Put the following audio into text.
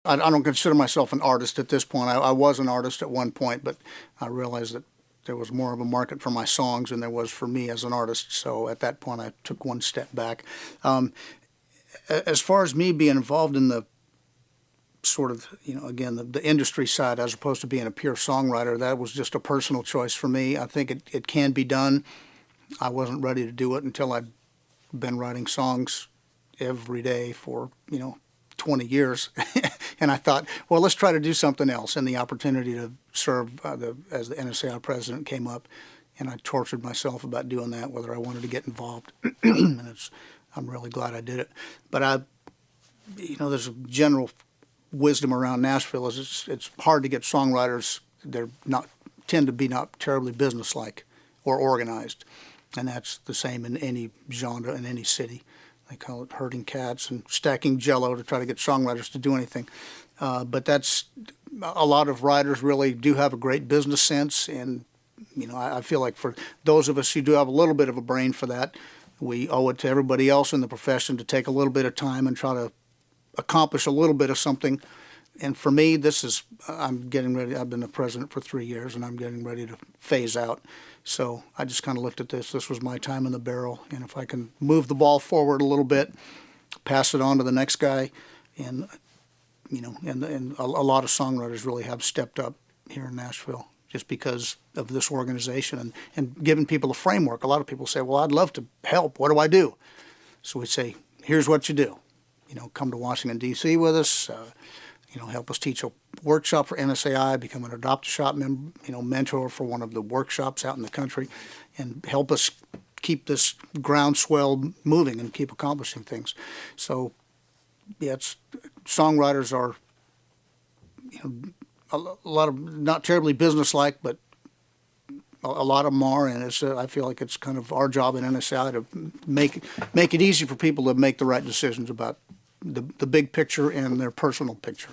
I don't consider myself an artist at this point. I was an artist at one point, but I realized that there was more of a market for my songs than there was for me as an artist. So at that point, I took one step back. As far as me being involved in the sort of, again, the industry side as opposed to being a pure songwriter, that was just a personal choice for me. I think it can be done. I wasn't ready to do it until I'd been writing songs every day for, 20 years. And I thought, well, let's try to do something else. And the opportunity to serve as the NSAI president came up, and I tortured myself about doing that, whether I wanted to get involved. And I'm really glad I did it. But there's a general wisdom around Nashville is it's hard to get songwriters. They're tend to be not terribly businesslike or organized. And that's the same in any genre in any city. They call it herding cats and stacking jello to try to get songwriters to do anything. But that's a lot of writers really do have a great business sense. And, I feel like for those of us who do have a little bit of a brain for that, we owe it to everybody else in the profession to take a little bit of time and try to accomplish a little bit of something. And for me, I'm getting ready. I've been the president for 3 years, and I'm getting ready to phase out. So I just kind of looked at this. This was my time in the barrel, and if I can move the ball forward a little bit, pass it on to the next guy, and and a lot of songwriters really have stepped up here in Nashville just because of this organization and giving people a framework. A lot of people say, "Well, I'd love to help. What do I do?" So we say, "Here's what you do. Come to Washington D.C. with us. Help us teach a workshop for NSAI, become an Adopt-A-Shop mentor for one of the workshops out in the country, and help us keep this groundswell moving and keep accomplishing things." So, yeah, songwriters are, a lot of not terribly businesslike, but a lot of them are, and I feel like it's kind of our job in NSAI to make it easy for people to make the right decisions about the big picture and their personal picture.